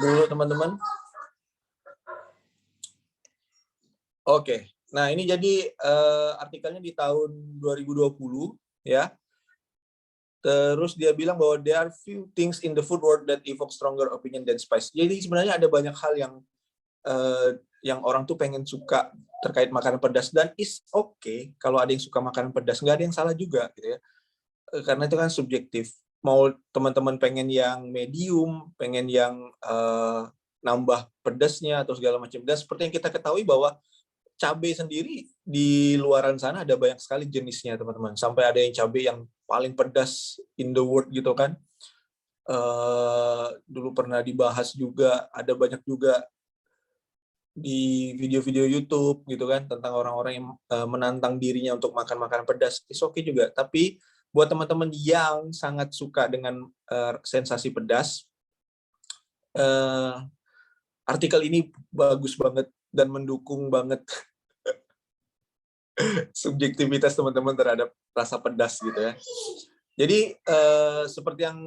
dulu teman-teman. Oke. Nah, ini jadi artikelnya di tahun 2020 ya. Terus dia bilang bahwa there are few things in the food world that evoke stronger opinion than spice. Jadi sebenarnya ada banyak hal yang orang tuh pengen suka terkait makanan pedas, dan is okay kalau ada yang suka makanan pedas, nggak ada yang salah juga gitu ya. Karena itu kan subjektif. Mau teman-teman pengen yang medium, pengen yang nambah pedasnya atau segala macam. Dan seperti yang kita ketahui bahwa cabai sendiri di luaran sana ada banyak sekali jenisnya teman-teman. Sampai ada yang cabai yang paling pedas in the world gitu kan. Dulu pernah dibahas juga, ada banyak juga di video-video YouTube gitu kan tentang orang-orang yang menantang dirinya untuk makan makanan pedas. It's okay juga. Tapi buat teman-teman yang sangat suka dengan sensasi pedas, artikel ini bagus banget dan mendukung banget subjektivitas teman-teman terhadap rasa pedas gitu ya. Jadi seperti yang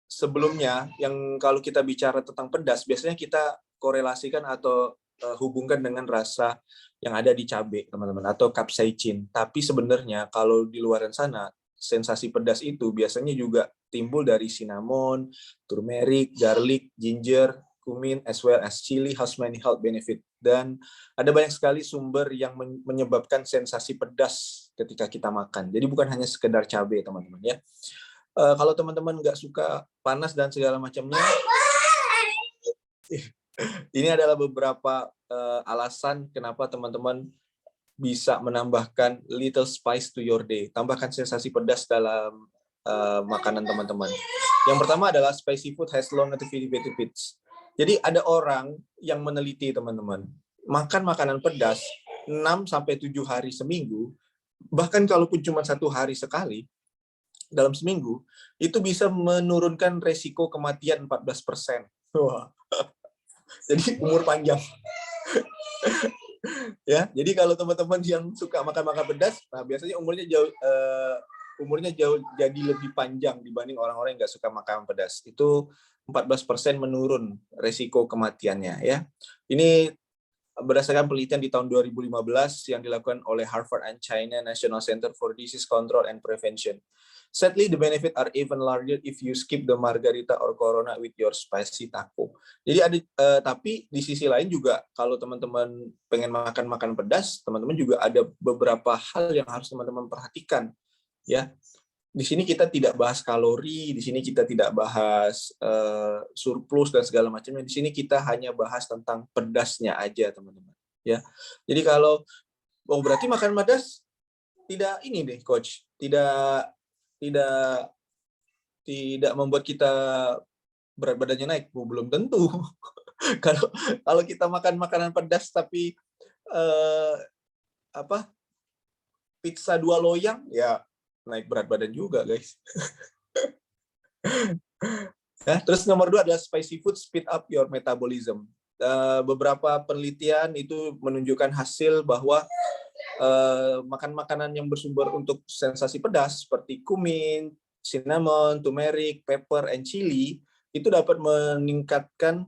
sebelumnya, yang kalau kita bicara tentang pedas, biasanya kita korelasikan atau hubungkan dengan rasa yang ada di cabai, teman-teman, atau capsaicin. Tapi sebenarnya kalau di luar sana, sensasi pedas itu biasanya juga timbul dari cinnamon, turmeric, garlic, ginger, cumin, as well as chili has many health benefit. Dan ada banyak sekali sumber yang menyebabkan sensasi pedas ketika kita makan. Jadi bukan hanya sekedar cabai, teman-teman ya. Kalau teman-teman nggak suka panas dan segala macamnya, ini adalah beberapa alasan kenapa teman-teman bisa menambahkan little spice to your day. Tambahkan sensasi pedas dalam makanan teman-teman. Yang pertama adalah spicy food has long negative benefits. Jadi ada orang yang meneliti teman-teman, makan makanan pedas 6-7 hari seminggu, bahkan kalaupun cuma 1 hari sekali dalam seminggu, itu bisa menurunkan resiko kematian 14%. Wah. Jadi umur panjang. Ya, jadi kalau teman-teman yang suka makan pedas, nah biasanya umurnya jauh jadi lebih panjang dibanding orang-orang yang nggak suka makan pedas. Itu 14% menurun resiko kematiannya ya. Ini berdasarkan penelitian di tahun 2015 yang dilakukan oleh Harvard and China National Center for Disease Control and Prevention. Sadly, the benefit are even larger if you skip the margarita or corona with your spicy taco. Jadi ada, tapi di sisi lain juga kalau teman-teman pengen makan makanan pedas, teman-teman juga ada beberapa hal yang harus teman-teman perhatikan. Ya, di sini kita tidak bahas kalori, di sini kita tidak bahas surplus dan segala macamnya. Di sini kita hanya bahas tentang pedasnya aja, teman-teman. Ya, jadi kalau berarti makan pedas tidak ini deh, coach, tidak membuat kita berat badannya naik. Belum tentu. kalau kita makan makanan pedas tapi pizza 2 loyang, ya naik berat badan juga, guys. Ya, terus nomor 2 adalah spicy food speed up your metabolism. Beberapa penelitian itu menunjukkan hasil bahwa makan makanan yang bersumber untuk sensasi pedas seperti cumin, cinnamon, turmeric, pepper, and chili itu dapat meningkatkan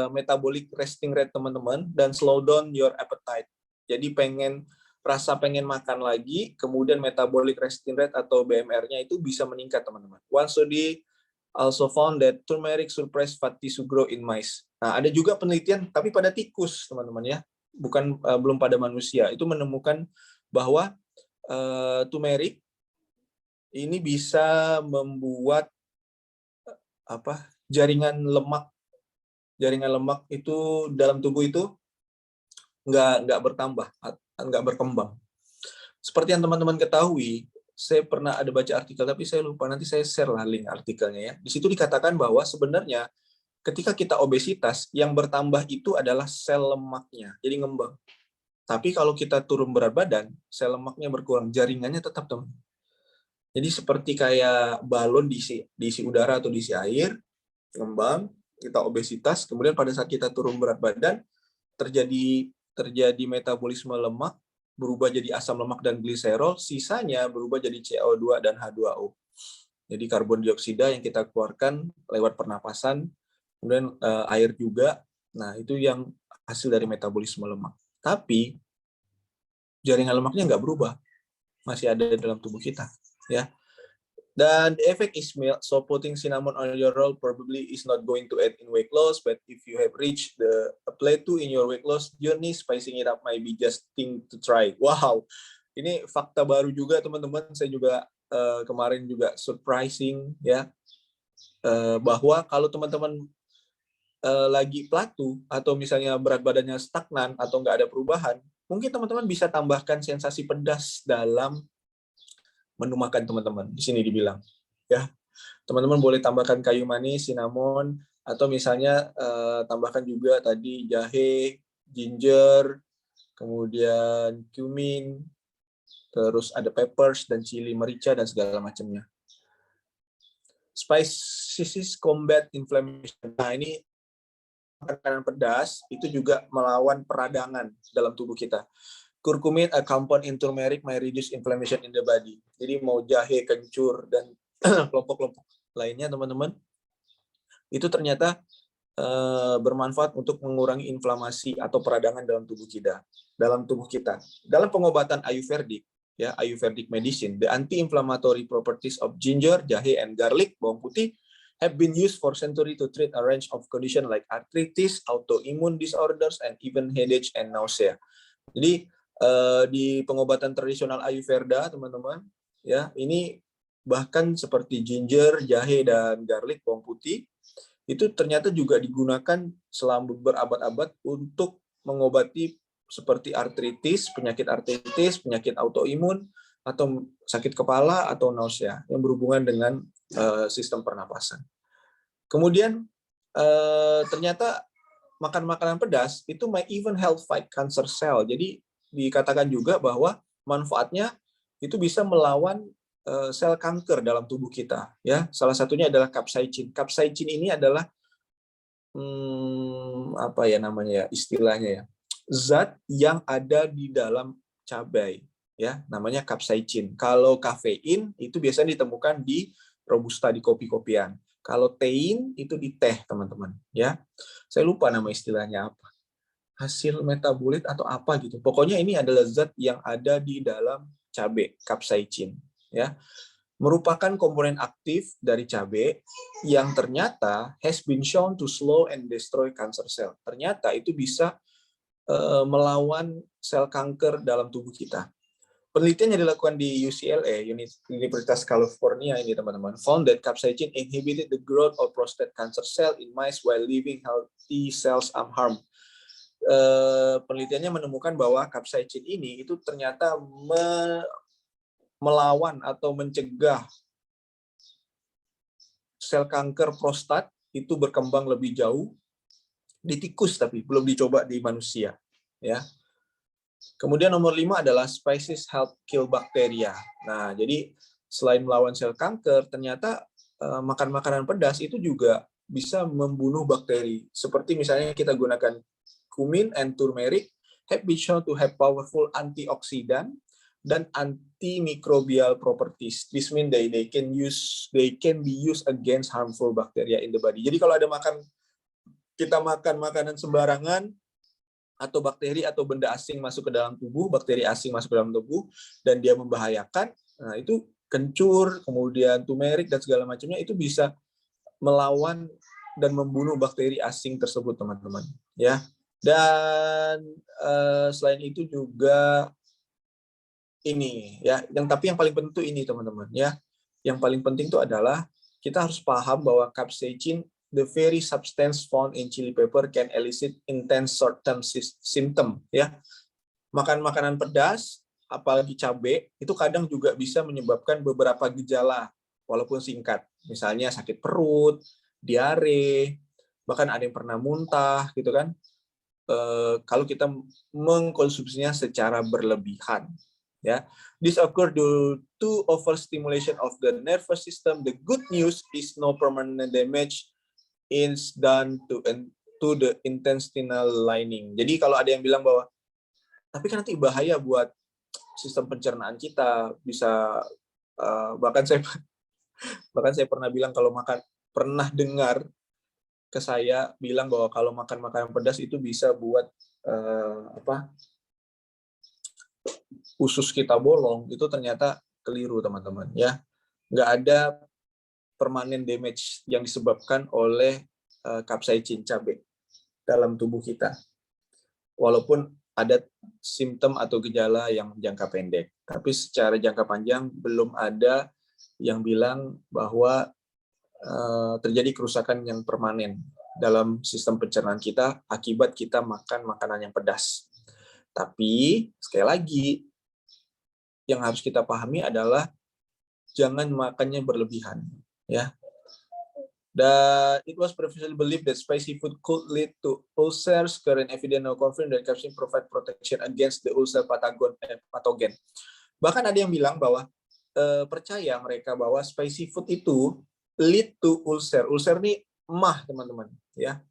metabolic resting rate teman-teman dan slow down your appetite. Jadi pengen makan lagi, kemudian metabolic resting rate atau BMR-nya itu bisa meningkat, teman-teman. One study also found that turmeric suppress fatty sugar in mice. Nah, ada juga penelitian tapi pada tikus, teman-teman ya. Belum pada manusia. Itu menemukan bahwa turmeric ini bisa membuat jaringan lemak itu dalam tubuh itu nggak bertambah, nggak berkembang. Seperti yang teman-teman ketahui, saya pernah ada baca artikel, tapi saya lupa, nanti saya share lah link artikelnya ya. Di situ dikatakan bahwa sebenarnya ketika kita obesitas, yang bertambah itu adalah sel lemaknya, jadi ngembang. Tapi kalau kita turun berat badan, sel lemaknya berkurang, jaringannya tetap, teman. Jadi seperti kayak balon diisi udara atau diisi air, ngembang, kita obesitas, kemudian pada saat kita turun berat badan, terjadi metabolisme lemak, berubah jadi asam lemak dan gliserol, sisanya berubah jadi CO2 dan H2O. Jadi karbon dioksida yang kita keluarkan lewat pernapasan kemudian air juga. Nah, itu yang hasil dari metabolisme lemak. Tapi jaringan lemaknya nggak berubah, masih ada dalam tubuh kita, ya. Dan the effect is mild, so putting cinnamon on your roll probably is not going to aid in weight loss, but if you have reached a plateau in your weight loss journey, spicing it up might be just thing to try. Wow, ini fakta baru juga teman-teman. Saya juga kemarin juga surprising ya, bahwa kalau teman-teman lagi plateau atau misalnya berat badannya stagnan atau nggak ada perubahan, mungkin teman-teman bisa tambahkan sensasi pedas dalam menu makan teman-teman. Di sini dibilang, ya, teman-teman boleh tambahkan kayu manis, cinnamon, atau misalnya tambahkan juga tadi jahe, ginger, kemudian cumin, terus ada peppers dan chili merica dan segala macamnya. Spices combat inflammation. Nah, ini makanan pedas itu juga melawan peradangan dalam tubuh kita. Curcumin, a compound in turmeric, may reduce inflammation in the body. Jadi mau jahe, kencur, dan kelompok-kelompok lainnya, teman-teman, itu ternyata bermanfaat untuk mengurangi inflamasi atau peradangan dalam tubuh kita. Dalam pengobatan Ayurvedic, ya, Ayurvedic medicine, the anti-inflammatory properties of ginger, jahe, and garlic, bawang putih, have been used for centuries to treat a range of conditions like arthritis, autoimmune disorders, and even headache and nausea. Jadi di pengobatan tradisional Ayurveda, teman-teman, ya, ini bahkan seperti ginger, jahe, dan garlic, bawang putih, itu ternyata juga digunakan selama berabad-abad untuk mengobati seperti artritis, penyakit autoimun, atau sakit kepala, atau nausea yang berhubungan dengan sistem pernapasan. Kemudian ternyata makan makanan pedas itu may even help fight cancer cell. Jadi dikatakan juga bahwa manfaatnya itu bisa melawan sel kanker dalam tubuh kita. Ya, salah satunya adalah capsaicin. Capsaicin ini adalah apa ya namanya ya istilahnya ya, zat yang ada di dalam cabai. Ya, namanya capsaicin. Kalau kafein itu biasanya ditemukan di robusta, di kopi-kopian. Kalau tein itu di teh, teman-teman. Ya, saya lupa nama istilahnya apa. Hasil metabolit atau apa gitu. Pokoknya ini adalah zat yang ada di dalam cabai, capsaicin. Ya, merupakan komponen aktif dari cabai yang ternyata has been shown to slow and destroy cancer cell. Ternyata itu bisa melawan sel kanker dalam tubuh kita. Penelitian yang dilakukan di UCLA, Universitas California ini, teman-teman, found that capsaicin inhibited the growth of prostate cancer cell in mice while leaving healthy cells unharmed. Penelitiannya menemukan bahwa capsaicin ini itu ternyata melawan atau mencegah sel kanker prostat itu berkembang lebih jauh di tikus, tapi belum dicoba di manusia, ya. Kemudian nomor 5 adalah spices help kill bacteria. Nah, jadi selain melawan sel kanker, ternyata makan makanan pedas itu juga bisa membunuh bakteri. Seperti misalnya kita gunakan cumin and turmeric have been shown to have powerful antioxidant dan antimicrobial properties. This means they can be used against harmful bacteria in the body. Jadi kalau ada kita makan makanan sembarangan, atau bakteri atau benda asing masuk ke dalam tubuh, bakteri asing masuk ke dalam tubuh, dan dia membahayakan, nah itu kencur, kemudian turmeric dan segala macamnya itu bisa melawan dan membunuh bakteri asing tersebut, teman-teman. Ya, dan selain itu juga ini, ya, tapi yang paling penting ini, teman-teman, ya, yang paling penting itu adalah kita harus paham bahwa capsaicin, the very substance found in chili pepper, can elicit intense short-term symptom. Ya, makan makanan pedas, apalagi cabai, itu kadang juga bisa menyebabkan beberapa gejala, walaupun singkat. Misalnya sakit perut, diare, bahkan ada yang pernah muntah, gitu kan? Kalau kita mengkonsumsinya secara berlebihan. Ya, this occur due to overstimulation of the nervous system. The good news is no permanent damage is done to the intestinal lining. Jadi kalau ada yang bilang bahwa tapi kan nanti bahaya buat sistem pencernaan kita, bisa bahkan saya pernah bilang kalau pernah dengar ke saya bilang bahwa kalau makan makanan pedas itu bisa buat usus kita bolong, itu ternyata keliru teman-teman ya. Nggak ada permanent damage yang disebabkan oleh capsaicin cabai dalam tubuh kita. Walaupun ada simptom atau gejala yang jangka pendek, tapi secara jangka panjang belum ada yang bilang bahwa terjadi kerusakan yang permanen dalam sistem pencernaan kita akibat kita makan makanan yang pedas. Tapi sekali lagi yang harus kita pahami adalah jangan makannya berlebihan, ya. It was previously believed that spicy food could lead to ulcers. Current evidence now confirm that capsaicin provide protection against the ulcer pathogen. Bahkan ada yang bilang bahwa percaya mereka bahwa spicy food itu lead to ulcer. Ulcer ini mah, teman-teman, ya.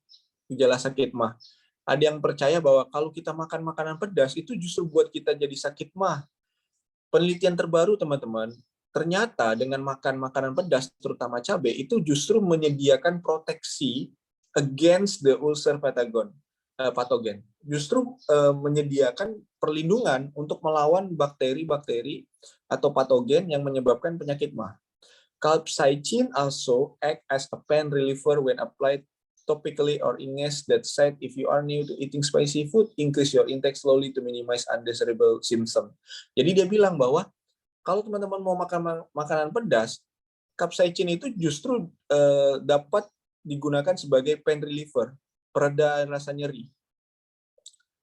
Gejala sakit mah. Ada yang percaya bahwa kalau kita makan makanan pedas itu justru buat kita jadi sakit mah. Penelitian terbaru, teman-teman, ternyata dengan makan makanan pedas, terutama cabai, itu justru menyediakan proteksi against the ulcer pathogen. Justru menyediakan perlindungan untuk melawan bakteri-bakteri atau patogen yang menyebabkan penyakit mah. Capsaicin also act as a pain reliever when applied topically or inges. That said, if you are new to eating spicy food, increase your intake slowly to minimize undesirable symptoms. Jadi dia bilang bahwa kalau teman-teman mau makan makanan pedas, capsaicin itu justru dapat digunakan sebagai pain reliever, pereda rasa nyeri.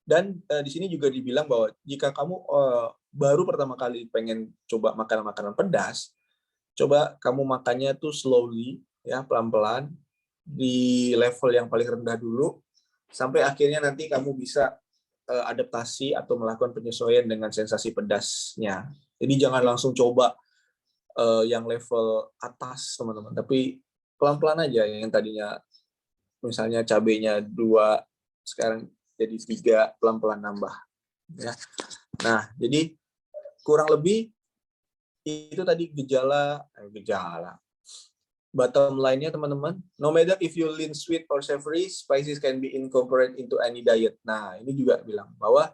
Dan di sini juga dibilang bahwa jika kamu baru pertama kali pengen coba makan makanan pedas, coba kamu makannya tuh slowly, ya, pelan-pelan, di level yang paling rendah dulu, sampai akhirnya nanti kamu bisa adaptasi atau melakukan penyesuaian dengan sensasi pedasnya. Jadi jangan langsung coba yang level atas, teman-teman, tapi pelan-pelan aja. Yang tadinya misalnya cabenya 2, sekarang jadi 3, pelan-pelan nambah. Ya. Nah, jadi kurang lebih itu tadi gejala. Bottom line-nya, teman-teman, no matter if you lean sweet or savory, spices can be incorporated into any diet. Nah, ini juga bilang bahwa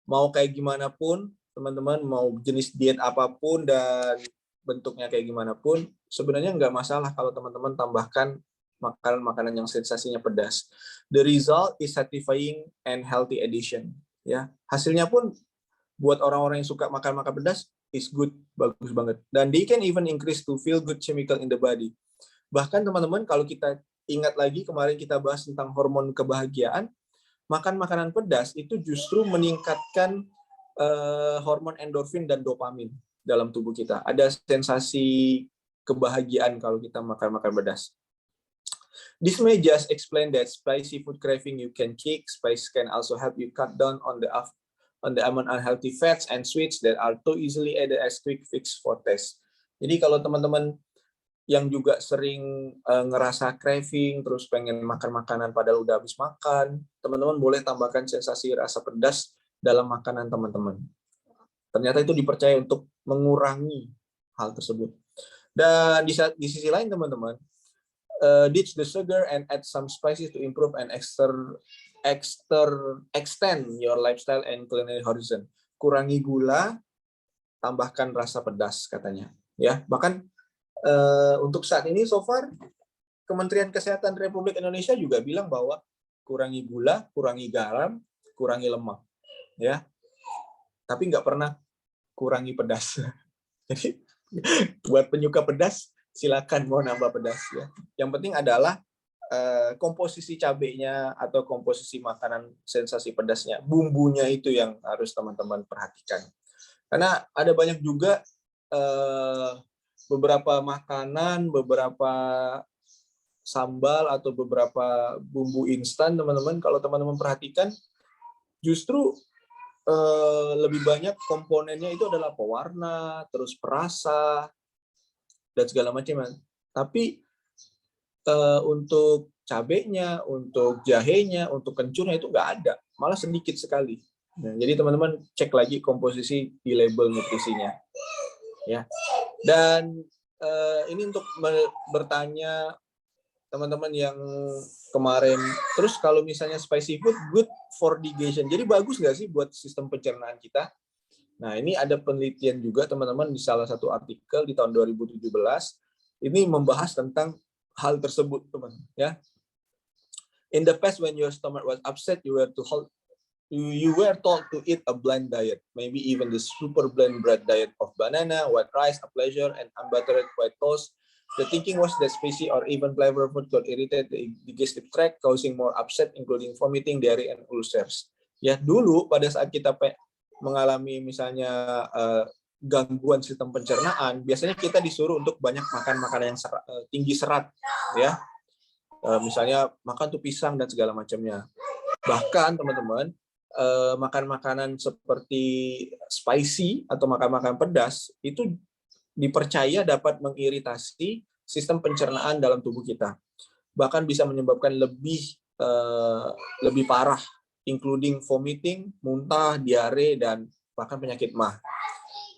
mau kayak gimana pun, teman-teman, mau jenis diet apapun dan bentuknya kayak gimana pun, sebenarnya nggak masalah kalau teman-teman tambahkan makanan-makanan yang sensasinya pedas. The result is satisfying and healthy addition. Ya, hasilnya pun buat orang-orang yang suka makan pedas is good, bagus banget. Dan they can even increase to feel good chemical in the body. Bahkan teman-teman, kalau kita ingat lagi kemarin kita bahas tentang hormon kebahagiaan, makan makanan pedas itu justru meningkatkan hormon endorfin dan dopamin dalam tubuh kita. Ada sensasi kebahagiaan kalau kita makan pedas. This may just explain that spicy food craving you can kick. Spice can also help you cut down on the amount unhealthy fats and sweets that are too easily added as quick fix for taste. Jadi kalau teman-teman yang juga sering ngerasa craving, terus pengen makan makanan padahal udah habis makan, teman-teman boleh tambahkan sensasi rasa pedas dalam makanan teman-teman. Ternyata itu dipercaya untuk mengurangi hal tersebut. Dan di sisi lain, teman-teman, ditch the sugar and add some spices to improve and extend your lifestyle and culinary horizon. Kurangi gula, tambahkan rasa pedas, katanya. Ya, bahkan untuk saat ini so far Kementerian Kesehatan Republik Indonesia juga bilang bahwa kurangi gula, kurangi garam, kurangi lemak, ya. Tapi nggak pernah kurangi pedas. Jadi buat penyuka pedas silakan mau nambah pedas, ya. Yang penting adalah komposisi cabenya atau komposisi makanan sensasi pedasnya, bumbunya itu yang harus teman-teman perhatikan. Karena ada banyak juga beberapa makanan, beberapa sambal atau beberapa bumbu instan, teman-teman, kalau teman-teman perhatikan justru lebih banyak komponennya itu adalah pewarna, terus perasa dan segala macam. Tapi untuk cabenya, untuk jahenya, untuk kencurnya itu nggak ada, malah sedikit sekali. Nah, jadi teman-teman cek lagi komposisi di label nutrisinya, ya. Dan ini untuk bertanya teman-teman yang kemarin. Terus kalau misalnya spicy food, good for digestion. Jadi bagus nggak sih buat sistem pencernaan kita? Nah, ini ada penelitian juga teman-teman di salah satu artikel di tahun 2017. Ini membahas tentang hal tersebut, teman. Ya. In the past, when your stomach was upset, you were told to eat a bland diet, maybe even the super bland bread diet of banana, white rice, a pleasure, and unbuttered white toast. The thinking was that spicy or even flavorful food could irritate the digestive tract, causing more upset, including vomiting, diarrhea, and ulcers. Ya, dulu pada saat kita mengalami misalnya gangguan sistem pencernaan, biasanya kita disuruh untuk banyak makan makanan yang tinggi serat, ya. Misalnya makan tuh pisang dan segala macamnya. Bahkan teman-teman, makan makanan seperti spicy atau makan pedas itu dipercaya dapat mengiritasi sistem pencernaan dalam tubuh kita. Bahkan bisa menyebabkan lebih parah, including vomiting, muntah, diare, dan bahkan penyakit MAH.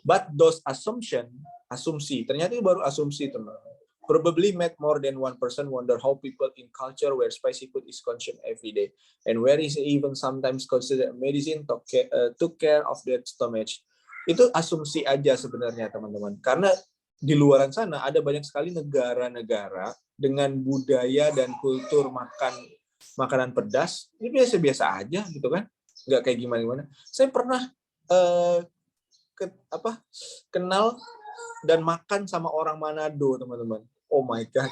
But those asumsi, ternyata itu baru asumsi, teman. Probably made more than one person wonder how people in culture where spicy food is consumed every day, and where is even sometimes considered medicine took care of their stomach. Itu asumsi aja sebenarnya, teman-teman. Karena di luaran sana ada banyak sekali negara-negara dengan budaya dan kultur makanan pedas, ini biasa-biasa aja gitu kan, nggak kayak gimana-gimana. Saya pernah kenal dan makan sama orang Manado, teman-teman. Oh my God.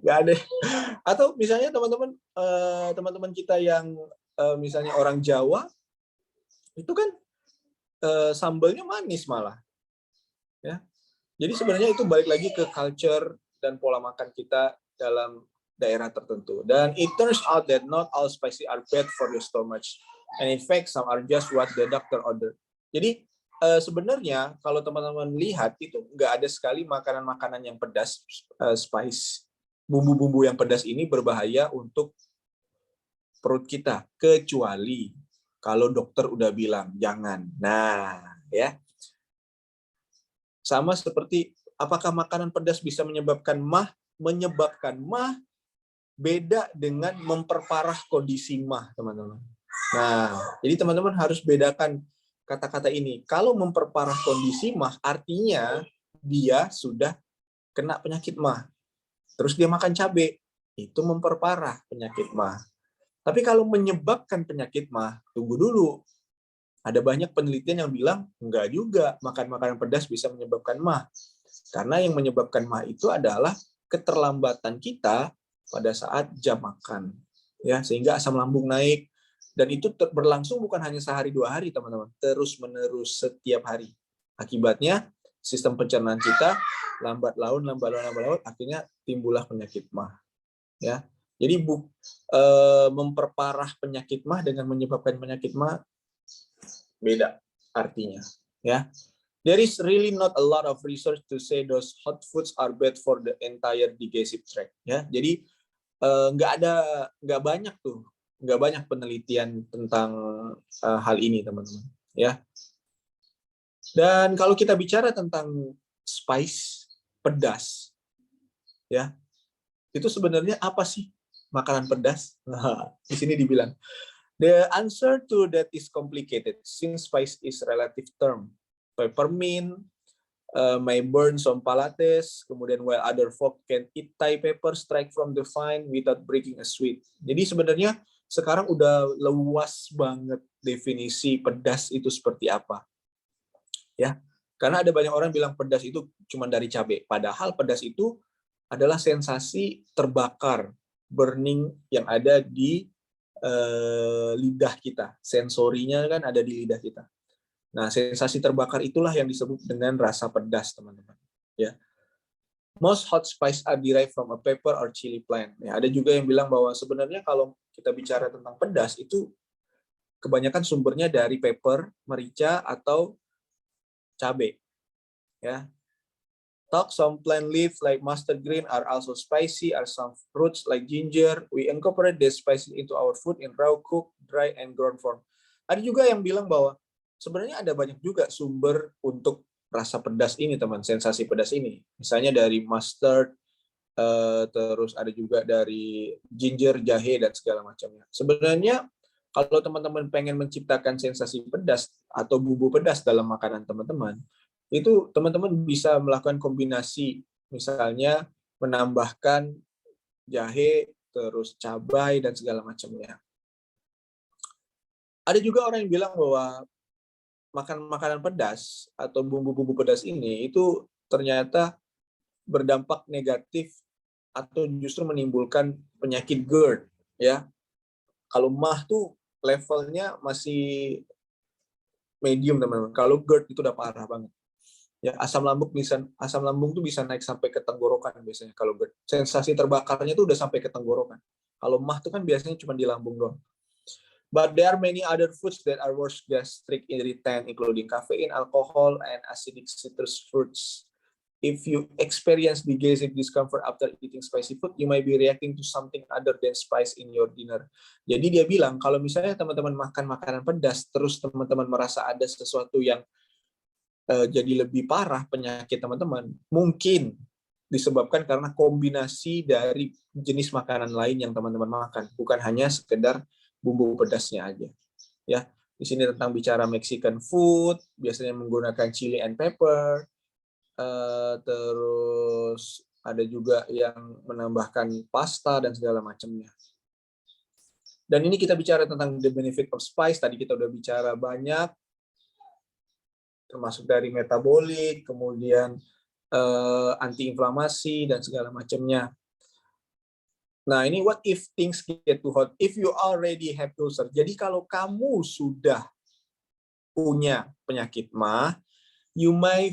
Nggak ada. Atau misalnya teman-teman kita yang misalnya orang Jawa, itu kan sambalnya manis malah. Ya. Jadi sebenarnya itu balik lagi ke culture dan pola makan kita dalam daerah tertentu. Dan it turns out that not all spicy are bad for your stomach. And in fact, some are just what the doctor ordered. Jadi sebenarnya kalau teman-teman lihat itu nggak ada sekali makanan-makanan yang pedas, spice, bumbu-bumbu yang pedas ini berbahaya untuk perut kita, kecuali kalau dokter udah bilang jangan. Nah, ya. Sama seperti apakah makanan pedas bisa menyebabkan MAH? Menyebabkan MAH beda dengan memperparah kondisi MAH, teman-teman. Nah, jadi teman-teman harus bedakan kata-kata ini. Kalau memperparah kondisi MAH, artinya dia sudah kena penyakit MAH. Terus dia makan cabai, itu memperparah penyakit MAH. Tapi kalau menyebabkan penyakit MAH, tunggu dulu. Ada banyak penelitian yang bilang, enggak juga, makan makanan pedas bisa menyebabkan MAH. Karena yang menyebabkan MAH itu adalah keterlambatan kita pada saat jam makan. Ya, sehingga asam lambung naik. Dan itu berlangsung bukan hanya sehari 2 hari, teman-teman. Terus-menerus setiap hari. Akibatnya, sistem pencernaan kita lambat laun, akhirnya timbullah penyakit MAH. Ya. Jadi memperparah penyakit MAH dengan menyebabkan penyakit MAH beda artinya, ya. There is really not a lot of research to say those hot foods are bad for the entire digestive tract, ya. Jadi nggak banyak penelitian tentang hal ini, teman-teman, ya. Dan kalau kita bicara tentang spice, pedas, ya, itu sebenarnya apa sih makanan pedas? Nah, di sini dibilang the answer to that is complicated since spice is relative term. Peppermint may burn some palates, kemudian while other folk can eat Thai pepper straight from the vine without breaking a sweet. Jadi sebenarnya sekarang udah luas banget definisi pedas itu seperti apa. Ya. Karena ada banyak orang bilang pedas itu cuma dari cabai. Padahal pedas itu adalah sensasi terbakar, burning yang ada di lidah kita, sensorinya kan ada di lidah kita. Nah, sensasi terbakar itulah yang disebut dengan rasa pedas, teman-teman. Ya, most hot spice are derived from a pepper or chili plant. Ya, ada juga yang bilang bahwa sebenarnya kalau kita bicara tentang pedas itu kebanyakan sumbernya dari pepper, merica atau cabai. Ya. Some plant leaves like mustard green are also spicy, are some fruits like ginger. We incorporate the spices into our food in raw, cooked, dry, and ground form. Ada juga yang bilang bahwa sebenarnya ada banyak juga sumber untuk rasa pedas ini, teman, sensasi pedas ini. Misalnya dari mustard, terus ada juga dari ginger, jahe, dan segala macamnya. Sebenarnya kalau teman-teman pengen menciptakan sensasi pedas atau bumbu pedas dalam makanan teman-teman, itu teman-teman bisa melakukan kombinasi, misalnya menambahkan jahe, terus cabai, dan segala macamnya. Ada juga orang yang bilang bahwa makan makanan pedas atau bumbu-bumbu pedas ini itu ternyata berdampak negatif atau justru menimbulkan penyakit GERD, ya. Kalau MAH tuh levelnya masih medium, teman-teman. Kalau GERD itu udah parah banget. Ya, asam lambung tuh bisa naik sampai ke tenggorokan biasanya kalau GERD. Sensasi terbakarnya tuh udah sampai ke tenggorokan. Kalau MAH tuh kan biasanya cuma di lambung doang. But there are many other foods that are worse gastric irritant, including caffeine, alcohol, and acidic citrus fruits. If you experience the gastric discomfort after eating spicy food, you might be reacting to something other than spice in your dinner. Jadi dia bilang, kalau misalnya teman-teman makan makanan pedas, terus teman-teman merasa ada sesuatu yang jadi lebih parah penyakit teman-teman, mungkin disebabkan karena kombinasi dari jenis makanan lain yang teman-teman makan, bukan hanya sekedar bumbu pedasnya aja. Ya, di sini tentang bicara Mexican food, biasanya menggunakan chili and pepper, terus ada juga yang menambahkan pasta dan segala macamnya. Dan ini kita bicara tentang the benefit of spice, tadi kita udah bicara banyak, termasuk dari metabolik, kemudian antiinflamasi dan segala macamnya. Nah, ini what if things get too hot? If you already have ulcer. Jadi kalau kamu sudah punya penyakit MAH, you may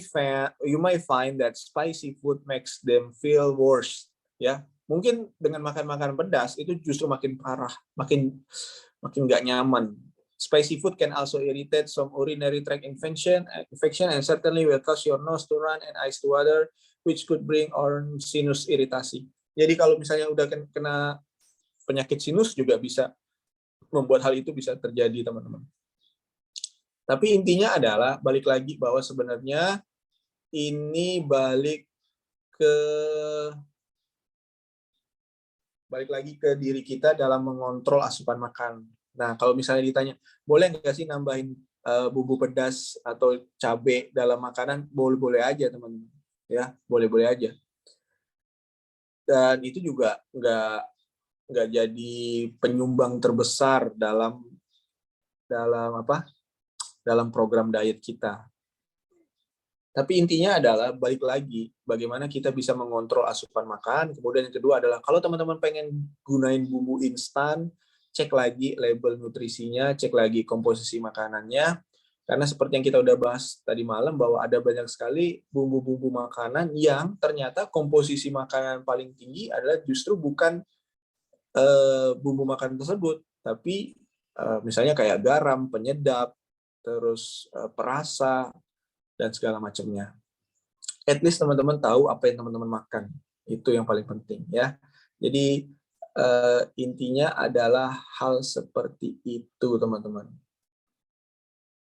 find that spicy food makes them feel worse. Ya, mungkin dengan makan makanan pedas itu justru makin parah, makin nggak nyaman. Spicy food can also irritate some urinary tract infection, and certainly will cause your nose to run and eyes to water, which could bring on sinus iritasi. Jadi kalau misalnya udah kena penyakit sinus juga bisa membuat hal itu bisa terjadi, teman-teman. Tapi intinya adalah balik lagi bahwa sebenarnya ini balik lagi ke diri kita dalam mengontrol asupan makan. Nah, kalau misalnya ditanya, boleh nggak sih nambahin bumbu pedas atau cabai dalam makanan? Boleh-boleh aja, teman-teman. Ya, boleh-boleh aja. Dan itu juga nggak jadi penyumbang terbesar dalam program diet kita. Tapi intinya adalah balik lagi bagaimana kita bisa mengontrol asupan makan. Kemudian yang kedua adalah kalau teman-teman pengen gunain bumbu instan, cek lagi label nutrisinya, cek lagi komposisi makanannya. Karena seperti yang kita udah bahas tadi malam bahwa ada banyak sekali bumbu-bumbu makanan yang ternyata komposisi makanan paling tinggi adalah justru bukan bumbu makanan tersebut, tapi misalnya kayak garam, penyedap, terus perasa, dan segala macamnya. At least teman-teman tahu apa yang teman-teman makan. Itu yang paling penting, ya. Jadi intinya adalah hal seperti itu, teman-teman.